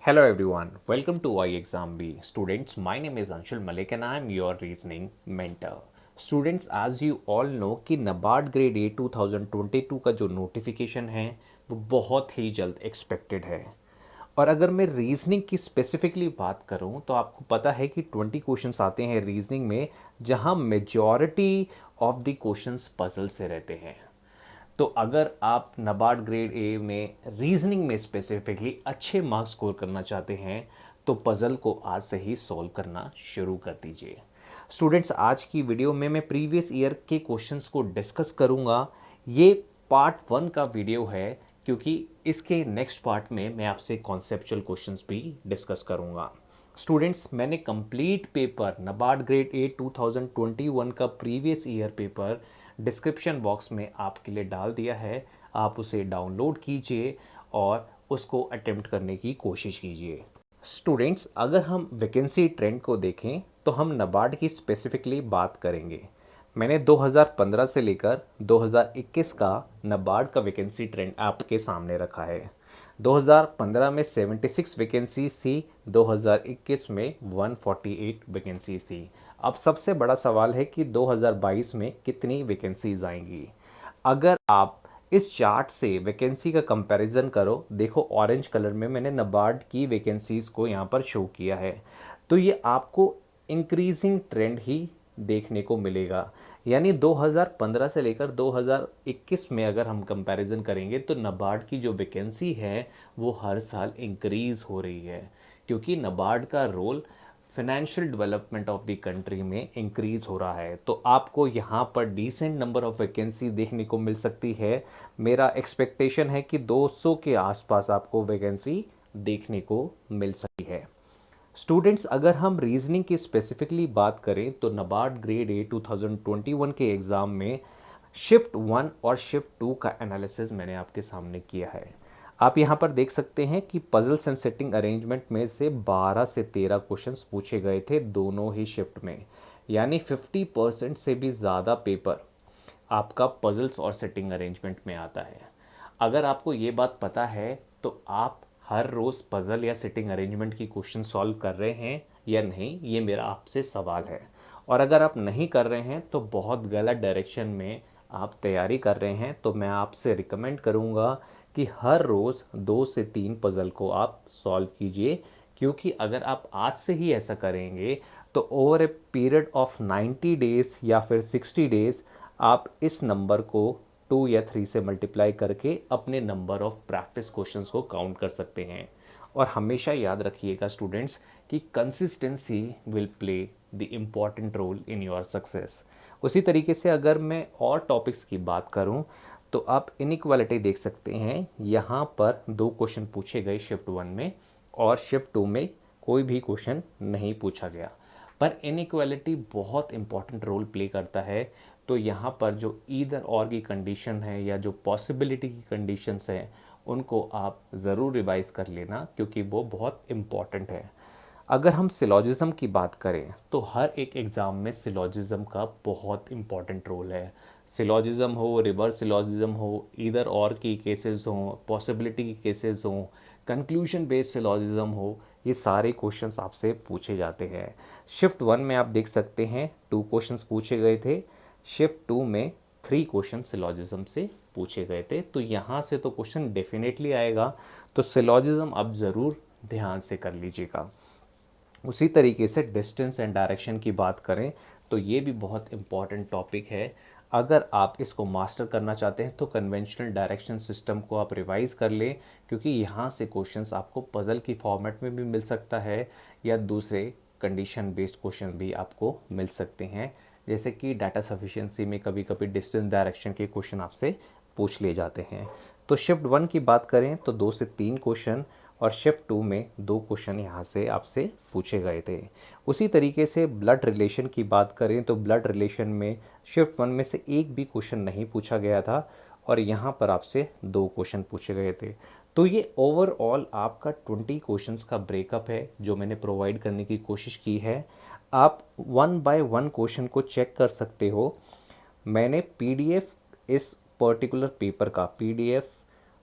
Hello everyone, welcome to iExamB. Students, my name is Anshul Malik and I am your reasoning mentor. Students, as you all know कि NABARD grade A 2022 का जो notification है वो बहुत ही जल्द expected है। और अगर मैं रीजनिंग की स्पेसिफिकली बात करूं तो आपको पता है कि 20 क्वेश्चंस आते हैं रीजनिंग में, जहां majority of the questions puzzle से रहते हैं। तो अगर आप नबार्ड ग्रेड ए में रीजनिंग में स्पेसिफिकली अच्छे मार्क्स स्कोर करना चाहते हैं तो पजल को आज से ही सॉल्व करना शुरू कर दीजिए। स्टूडेंट्स, आज की वीडियो में मैं प्रीवियस ईयर के क्वेश्चंस को डिस्कस करूंगा। ये पार्ट 1 का वीडियो है क्योंकि इसके नेक्स्ट पार्ट में मैं आपसे कॉन्सेप्चुअल क्वेश्चंस भी डिस्कस करूंगा। स्टूडेंट्स, मैंने complete paper NABARD grade A 2021 का previous year paper description box में आपके लिए डाल दिया है। आप उसे डाउनलोड कीजिए और उसको अटेम्प्ट करने की कोशिश कीजिए। स्टूडेंट्स, अगर हम वैकेंसी ट्रेंड को देखें तो हम नबार्ड की स्पेसिफिकली बात करेंगे। मैंने 2015 से लेकर 2021 का नबार्ड का वैकेंसी ट्रेंड आपके सामने रखा है। 2015 में 76 वैकेंसीज थी, 2021 में 148 वैकेंसीज थी। अब सबसे बड़ा सवाल है कि 2022 में कितनी वैकेंसीज आएंगी। अगर आप इस चार्ट से वैकेंसी का कंपैरिजन करो, देखो ऑरेंज कलर में मैंने नबार्ड की वैकेंसीज को यहाँ पर शो किया है, तो ये आपको इंक्रीजिंग ट्रेंड ही देखने को मिलेगा। यानी 2015 से लेकर 2021 में अगर हम कंपैरिजन करेंगे तो नबार्ड की जो वैकेंसी है वो हर साल इंक्रीज हो रही है, क्योंकि नबार्ड का role financial development of the country में इंक्रीज हो रहा है। तो आपको यहाँ पर डिसेंट नंबर ऑफ वैकेंसी देखने को मिल सकती है। मेरा एक्सपेक्टेशन है कि 200 के आसपास आपको वैकेंसी देखने को मिल सकती है। स्टूडेंट्स, अगर हम रीजनिंग की स्पेसिफिकली बात करें तो नबार्ड ग्रेड ए 2021 के एग्ज़ाम में शिफ्ट 1 और शिफ्ट 2 का एनालिसिस मैंने आपके सामने किया है। आप यहाँ पर देख सकते हैं कि पजल्स एंड सेटिंग अरेंजमेंट में से 12 से 13 क्वेश्चंस पूछे गए थे दोनों ही शिफ्ट में। यानी 50% से भी ज़्यादा पेपर आपका पजल्स और सेटिंग अरेंजमेंट में आता है। अगर आपको ये बात पता है तो आप हर रोज़ पजल या सिटिंग अरेंजमेंट की क्वेश्चन सॉल्व कर रहे हैं या नहीं, ये मेरा आपसे सवाल है। और अगर आप नहीं कर रहे हैं तो बहुत गलत डायरेक्शन में आप तैयारी कर रहे हैं। तो मैं आपसे रिकमेंड करूँगा कि हर रोज़ 2 से 3 पजल को आप सॉल्व कीजिए, क्योंकि अगर आप आज से ही ऐसा करेंगे तो over a period of 90 days या फिर 60 डेज़ आप इस नंबर को 2 या 3 से मल्टीप्लाई करके अपने नंबर ऑफ प्रैक्टिस क्वेश्चंस को काउंट कर सकते हैं। और हमेशा याद रखिएगा स्टूडेंट्स कि consistency will play the important role in your success. उसी तरीके से अगर मैं और टॉपिक्स की बात करूं तो आप इनइक्वालिटी देख सकते हैं। यहाँ पर 2 क्वेश्चन पूछे गए शिफ्ट 1 में और शिफ्ट 2 में कोई भी क्वेश्चन नहीं पूछा गया, पर इनइक्वालिटी बहुत इंपॉर्टेंट रोल प्ले करता है। तो यहाँ पर जो ईदर और की कंडीशन है या जो पॉसिबिलिटी की कंडीशंस हैं उनको आप ज़रूर रिवाइज कर लेना, क्योंकि वो बहुत इम्पॉर्टेंट है। अगर हम सिलॉजिज़म की बात करें तो हर एक एग्ज़ाम में सिलॉजिज़म का बहुत इम्पॉर्टेंट रोल है। सिलॉजिज़म हो, रिवर्स सिलॉजिज़म हो, ईदर और की केसेस हों, पॉसिबिलिटी की केसेस हों, कंक्लूजन बेस्ड सिलॉजिज़म हो, ये सारे क्वेश्चंस आपसे पूछे जाते हैं। शिफ्ट 1 में आप देख सकते हैं 2 क्वेश्चंस पूछे गए थे, शिफ्ट 2 में 3 क्वेश्चन सिलॉजिज्म से पूछे गए थे। तो यहाँ से तो क्वेश्चन डेफिनेटली आएगा, तो सिलॉजिज्म आप ज़रूर ध्यान से कर लीजिएगा। उसी तरीके से डिस्टेंस एंड डायरेक्शन की बात करें तो ये भी बहुत इंपॉर्टेंट टॉपिक है। अगर आप इसको मास्टर करना चाहते हैं तो कन्वेंशनल डायरेक्शन सिस्टम को आप रिवाइज कर लें, क्योंकि यहाँ से क्वेश्चंस आपको पजल की फॉर्मेट में भी मिल सकता है या दूसरे कंडीशन बेस्ड क्वेश्चन भी आपको मिल सकते हैं। जैसे कि डाटा सफिशिएंसी में कभी कभी डिस्टेंस डायरेक्शन के क्वेश्चन आपसे पूछ लिए जाते हैं। तो शिफ्ट 1 की बात करें तो 2 से 3 क्वेश्चन और शिफ्ट 2 में 2 क्वेश्चन यहाँ से आपसे पूछे गए थे। उसी तरीके से ब्लड रिलेशन की बात करें तो ब्लड रिलेशन में शिफ्ट 1 में से एक भी क्वेश्चन नहीं पूछा गया था और यहाँ पर आपसे 2 क्वेश्चन पूछे गए थे। तो ये ओवरऑल आपका 20 क्वेश्चंस का ब्रेकअप है जो मैंने प्रोवाइड करने की कोशिश की है। आप 1 बाय 1 क्वेश्चन को चेक कर सकते हो। मैंने पीडीएफ इस पर्टिकुलर पेपर का पीडीएफ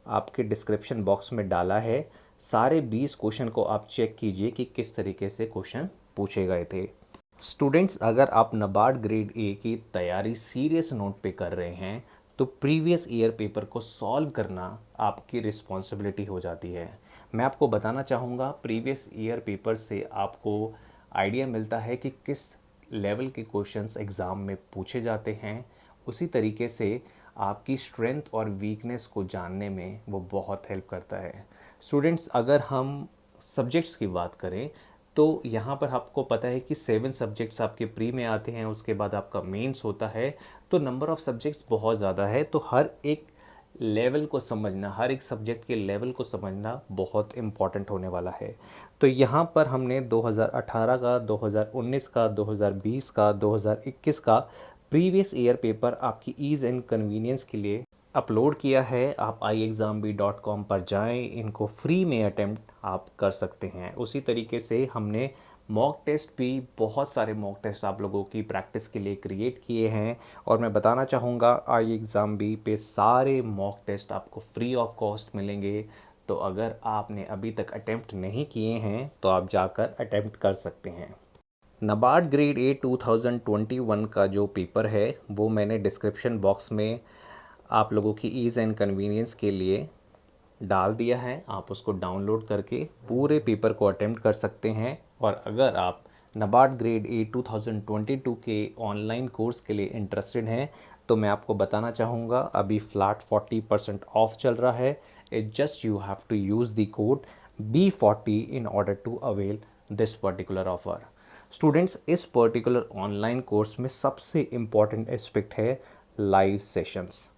आपके डिस्क्रिप्शन बॉक्स में डाला है। सारे 20 क्वेश्चन को आप चेक कीजिए कि किस तरीके से क्वेश्चन पूछे गए थे। स्टूडेंट्स, अगर आप नबार्ड ग्रेड ए की तैयारी सीरियस नोट पे कर रहे हैं तो प्रीवियस ईयर पेपर को सॉल्व करना आपकी रिस्पॉन्सिबिलिटी हो जाती है। मैं आपको बताना चाहूँगा, प्रीवियस ईयर पेपर से आपको आइडिया मिलता है कि किस लेवल के क्वेश्चंस एग्ज़ाम में पूछे जाते हैं। उसी तरीके से आपकी स्ट्रेंथ और वीकनेस को जानने में वो बहुत हेल्प करता है। स्टूडेंट्स, अगर हम सब्जेक्ट्स की बात करें तो यहाँ पर आपको पता है कि 7 सब्जेक्ट्स आपके प्री में आते हैं, उसके बाद आपका मेंस होता है, तो नंबर ऑफ़ सब्जेक्ट्स बहुत ज़्यादा है। तो हर एक लेवल को समझना, हर एक सब्जेक्ट के लेवल को समझना बहुत इम्पॉर्टेंट होने वाला है। तो यहाँ पर हमने 2018 का, 2019 का, 2020 का, 2021 का प्रीवियस ईयर पेपर आपकी ईज़ एंड कन्वीनियंस के लिए अपलोड किया है। आप iexambee.com पर जाएं, इनको फ्री में अटेम्प्ट आप कर सकते हैं। उसी तरीके से हमने मॉक टेस्ट भी, बहुत सारे मॉक टेस्ट आप लोगों की प्रैक्टिस के लिए क्रिएट किए हैं और मैं बताना चाहूँगा iexambee पे सारे मॉक टेस्ट आपको फ्री ऑफ कॉस्ट मिलेंगे। तो अगर आपने अभी तक अटेम्प्ट नहीं किए हैं तो आप जाकर अटेम्प्ट कर सकते हैं। नबार्ड ग्रेड ए 2021 का जो पेपर है वो मैंने डिस्क्रिप्शन बॉक्स में आप लोगों की ईज़ एंड कन्वीनियंस के लिए डाल दिया है। आप उसको डाउनलोड करके पूरे पेपर को अटेम्प्ट कर सकते हैं। और अगर आप नबार्ड ग्रेड ए 2022 के ऑनलाइन कोर्स के लिए इंटरेस्टेड हैं तो मैं आपको बताना चाहूँगा, अभी फ्लैट 40% ऑफ चल रहा है। It just you have to use the code B40 in order to avail this particular offer. Students, इस पर्टिकुलर ऑनलाइन कोर्स में सबसे इम्पॉर्टेंट एस्पेक्ट है लाइव सेशंस।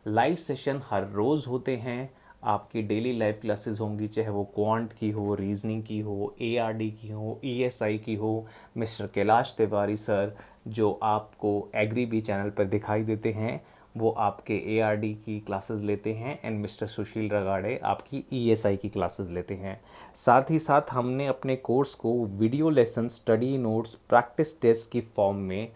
लाइव सेशन हर रोज़ होते हैं। आपकी डेली लाइव क्लासेस होंगी, चाहे वो क्वांट की हो, रीजनिंग की हो, ARD की हो, ESI की हो। मिस्टर कैलाश तिवारी सर जो आपको एग्री बी चैनल पर दिखाई देते हैं वो आपके ARD की क्लासेस लेते हैं एंड मिस्टर सुशील रगाड़े आपकी ESI की क्लासेस लेते हैं। साथ ही साथ हमने अपने कोर्स को video lesson, study notes, practice test की फॉर्म में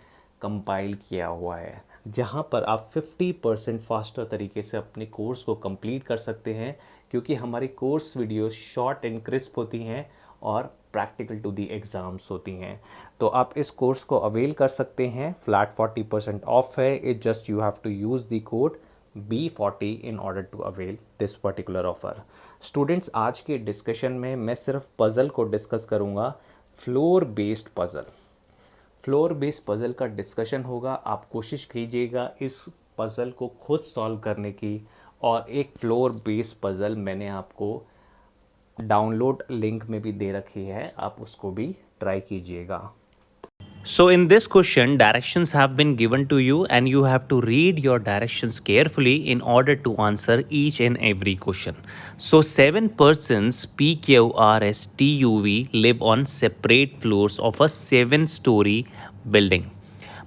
कंपाइल किया हुआ है, जहां पर आप 50% फास्टर तरीके से अपने कोर्स को कंप्लीट कर सकते हैं, क्योंकि हमारी course videos short and crisp होती हैं और प्रैक्टिकल टू दी एग्ज़ाम्स होती हैं। तो आप इस कोर्स को अवेल कर सकते हैं। फ्लैट 40% ऑफ है। It just you have to use the code B40 in order to avail this particular offer. Students, आज के डिस्कशन में मैं सिर्फ पज़ल को डिस्कस करूँगा, floor based puzzle. Floor based puzzle का डिस्कशन होगा। आप कोशिश कीजिएगा इस पज़ल को खुद सॉल्व करने की, और एक फ्लोर बेस्ड पज़ल मैंने आपको डाउनलोड लिंक में भी दे रखी है, आप उसको भी ट्राई कीजिएगा। So in this question, directions have been given to you and you have to read your directions carefully in order to answer each and every question. So 7 persons PQRSTUV live on separate floors of a 7-story building,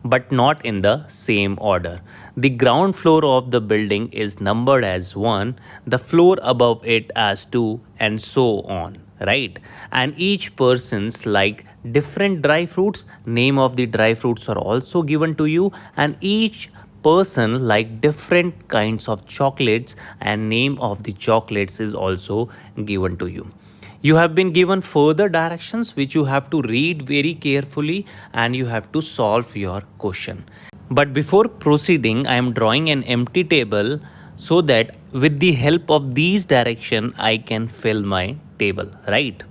but not in the same order. The ground floor of the building is numbered as 1, the floor above it as 2, and so on, right? And each person's like different dry fruits. Name of the dry fruits are also given to you, and each person like different kinds of chocolates, and name of the chocolates is also given to you. You have been given further directions which you have to read very carefully and you have to solve your question. But before proceeding, I am drawing an empty table so that with the help of these direction I can fill my table, right?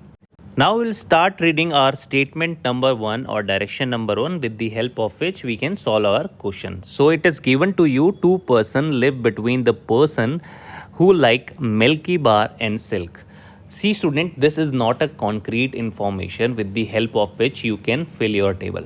Now we'll start reading our statement number 1 or direction number 1, with the help of which we can solve our question. So it is given to you, 2 person live between the person who like Milky Bar and Silk. See student, this is not a concrete information with the help of which you can fill your table.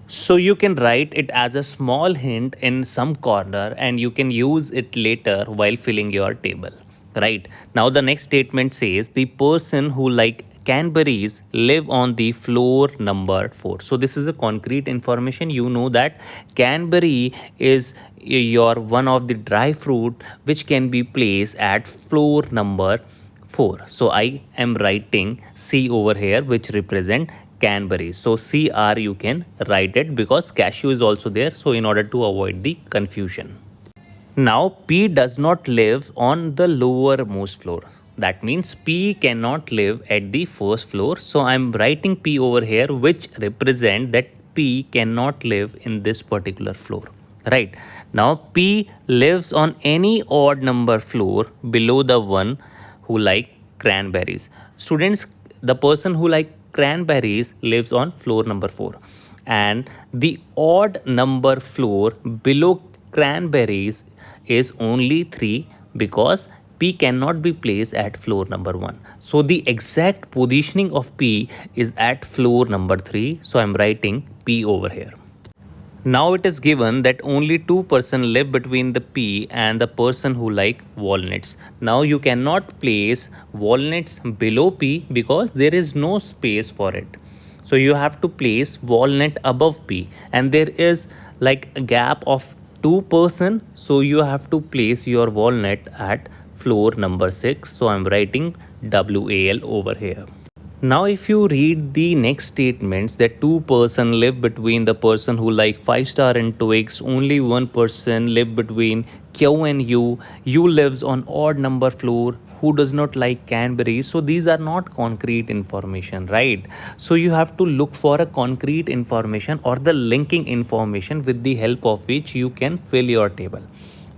So you can write it as a small hint in some corner and you can use it later while filling your table. Right. Now the next statement says the person who like Cadbury's live on the floor number 4. So this is a concrete information. You know that Cadbury is your one of the dry fruit which can be placed at floor number 4. So I am writing C over here which represent Cadbury. So CR you can write it because cashew is also there. So in order to avoid the confusion. Now P does not live on the lowermost floor. That means P cannot live at the first floor. So I'm writing P over here, which represent that P cannot live in this particular floor. Right. Now P lives on any odd number floor below the one who like cranberries. Students, the person who like cranberries lives on floor number 4, and the odd number floor below cranberries is only 3 because P cannot be placed at floor number 1. So the exact positioning of P is at floor number 3. So I'm writing P over here. Now it is given that only two person live between the P and the person who like walnuts. Now you cannot place walnuts below P because there is no space for it. So you have to place walnut above P, and there is like a gap of 2%. So you have to place your walnut at floor number 6. So I'm writing WAL over here. Now if you read the next statements, that two person live between the person who like 5-star and Twix, only one person live between Q and U lives on odd number floor, who does not like Canberry. So these are not concrete information, right? So you have to look for a concrete information or the linking information with the help of which you can fill your table.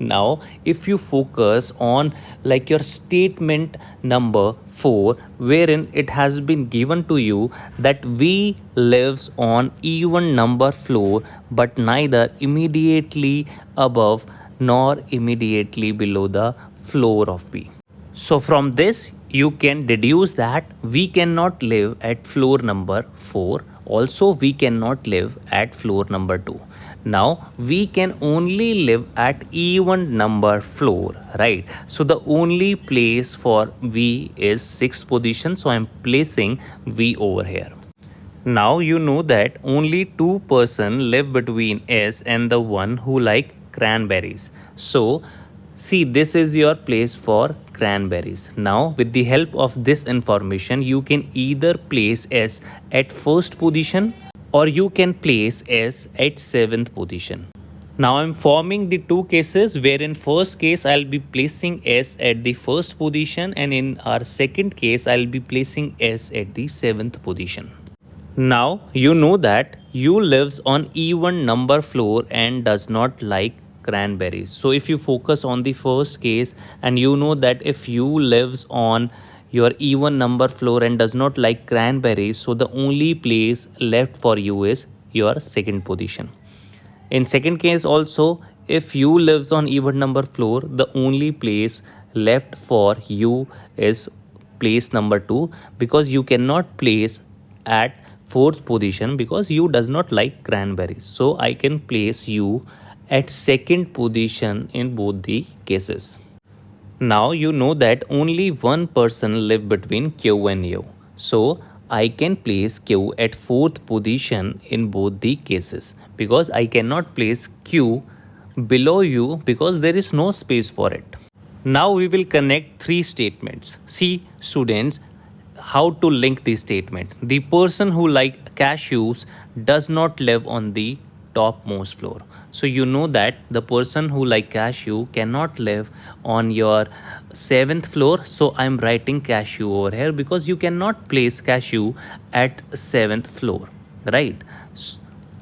Now if you focus on like your statement number 4, wherein it has been given to you that V lives on even number floor but neither immediately above nor immediately below the floor of B. So from this you can deduce that we cannot live at floor number 4. Also we cannot live at floor number 2. Now we can only live at even number floor, right? So the only place for V is 6th position. So I'm placing V over here. Now you know that only two person live between S and the one who like cranberries. So see, this is your place for cranberries. Now with the help of this information, you can either place S at first position or you can place S at 7th position. Now I'm forming the two cases, where in first case I'll be placing S at the first position, and in our second case I'll be placing S at the 7th position. Now you know that U lives on even number floor and does not like cranberries. So if you focus on the first case, and you know that if U lives on your even number floor and does not like cranberries, so the only place left for U is your second position. In second case also, if U lives on even number floor, the only place left for U is place number 2, because you cannot place at 4th position because U does not like cranberries. So I can place U at 2nd position in both the cases. Now you know that only one person live between Q and U. So I can place Q at 4th position in both the cases, because I cannot place Q below U because there is no space for it. Now we will connect three statements. See students, how to link this statement. The person who like cashews does not live on the topmost floor. So you know that the person who like cashew cannot live on your 7th floor. So I'm writing cashew over here because you cannot place cashew at 7th floor, right?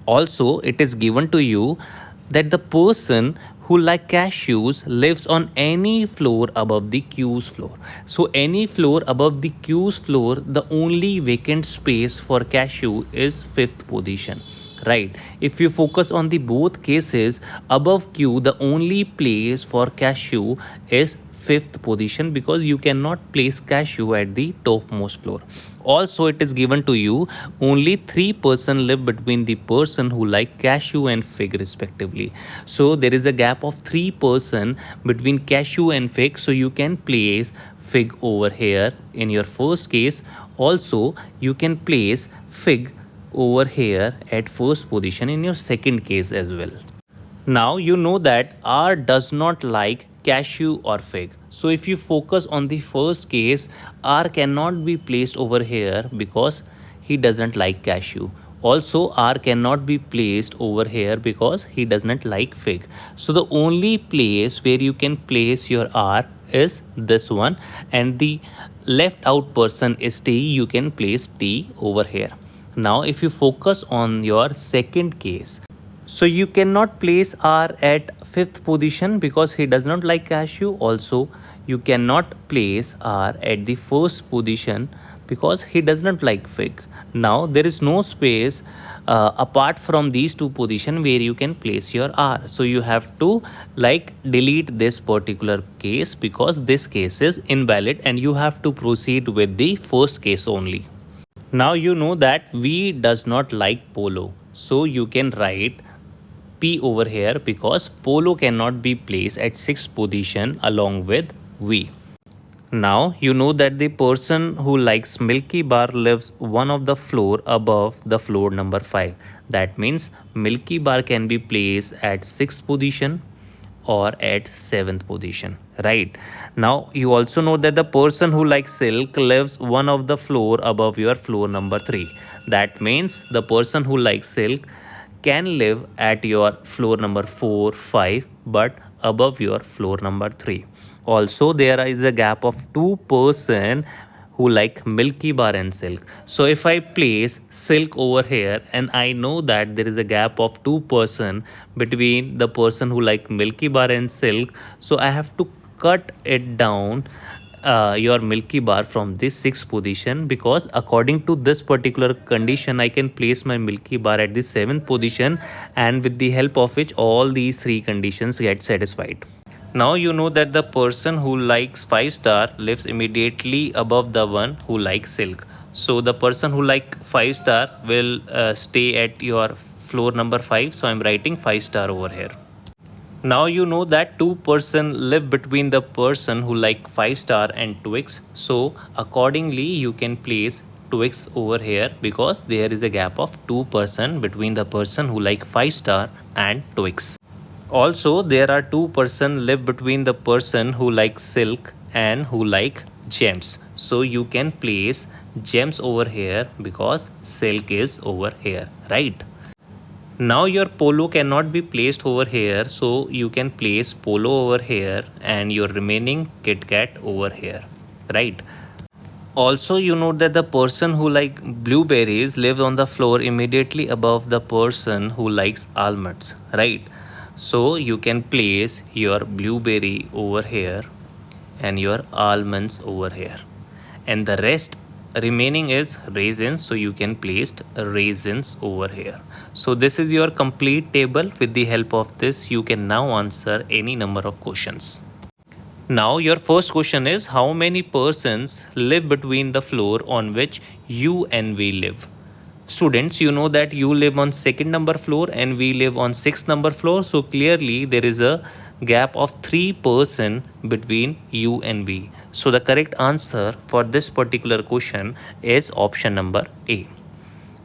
Also it is given to you that the person who like cashews lives on any floor above the Q's floor. So any floor above the Q's floor, the only vacant space for cashew is 5th position, right? If you focus on the both cases, above Q the only place for cashew is 5th position, because you cannot place cashew at the topmost floor. Also it is given to you only 3 person live between the person who like cashew and fig respectively. So there is a gap of 3 person between cashew and fig, so you can place fig over here in your first case. Also you can place fig over here at first position in your second case as well. Now you know that R does not like cashew or fig. So if you focus on the first case, R cannot be placed over here because he doesn't like cashew. Also, R cannot be placed over here because he does not like fig. So the only place where you can place your R is this one, and the left out person is T. You can place T over here. Now if you focus on your second case, so you cannot place R at fifth position because he does not like cashew. Also, you cannot place R at the first position because he does not like fig. Now there is no space apart from these two positions where you can place your R. So you have to like delete this particular case because this case is invalid and you have to proceed with the first case only. Now you know that V does not like polo. So you can write P over here because polo cannot be placed at sixth position along with V. Now you know that the person who likes Milky Bar lives one of the floor above the floor number 5. That means Milky Bar can be placed at sixth position or at seventh position, right? Now you also know that the person who likes silk lives one of the floor above your floor number 3. That means the person who likes silk can live at your floor number 4, 5, but above your floor number 3. Also, there is a gap of 2% who like Milky Bar and silk. So if I place silk over here and I know that there is a gap of 2% between the person who like Milky Bar and silk, so I have to cut it down your Milky Bar from this sixth position, because according to this particular condition I can place my Milky Bar at the seventh position, and with the help of which all these three conditions get satisfied. Now you know that the person who likes 5-star lives immediately above the one who likes silk. So the person who like 5-star will stay at your floor number 5. So I'm writing 5-star over here. Now you know that 2% live between the person who like 5-star and Twix. So accordingly you can place Twix over here because there is a gap of 2% between the person who like 5-star and Twix. Also, there are 2% live between the person who likes silk and who like gems. So you can place gems over here because silk is over here, right? Now your polo cannot be placed over here, so you can place polo over here and your remaining Kit Kat over here, right? Also, you know that the person who like blueberries live on the floor immediately above the person who likes almonds, right? So you can place your blueberry over here and your almonds over here, and the rest remaining is raisins, so you can place raisins over here. So this is your complete table. With the help of this you can now answer any number of questions. Now your first question is, how many persons live between the floor on which you and we live? Students, you know that you live on second number floor and we live on sixth number floor. So clearly there is a gap of 3% between you and we. So the correct answer for this particular question is option number A.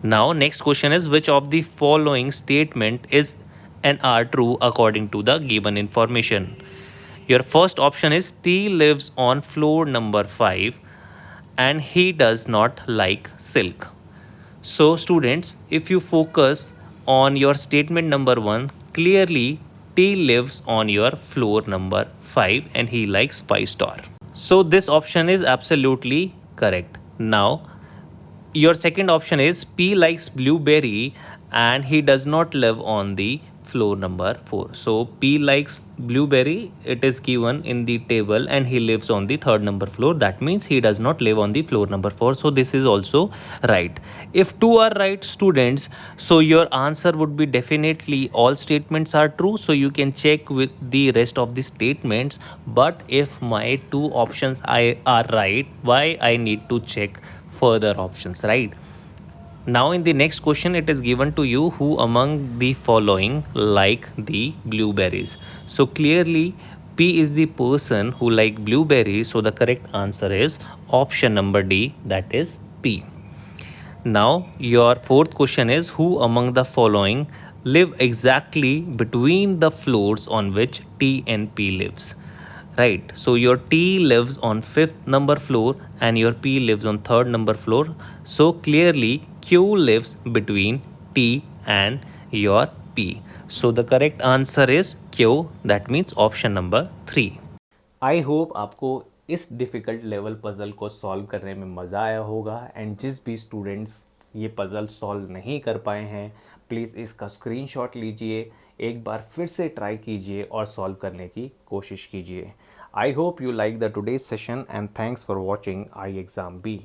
Now next question is, which of the following statement is and are true according to the given information? Your first option is T lives on floor number 5 and he does not like silk. So students, if you focus on your statement number 1, clearly T lives on your floor number 5 and he likes 5-star. So this option is absolutely correct. Now your second option is P likes blueberry and he does not live on the floor number 4. So P likes blueberry, it is given in the table, and he lives on the third number floor. That means he does not live on the floor number 4. So this is also right. If two are right, students, so your answer would be definitely all statements are true. So you can check with the rest of the statements. But if my two options are right, why I need to check further options, right? Now in the next question it is given to you, who among the following like the blueberries? So clearly P is the person who like blueberries, so the correct answer is option number D, that is P. Now your fourth question is, who among the following live exactly between the floors on which T and P lives? Right, so your T lives on 5th number floor and your P lives on 3rd number floor. So clearly Q lives between T and your P. So the correct answer is Q. That means option number 3. I hope आपको इस difficult level puzzle को solve करने में मज़ा आया होगा and जिस भी स्टूडेंट्स ये पज़ल सॉल्व नहीं कर पाए हैं प्लीज़ इसका स्क्रीनशॉट लीजिए, एक बार फिर से ट्राई कीजिए और सॉल्व करने की कोशिश कीजिए। I hope you like the today's session and thanks for watching iExam B.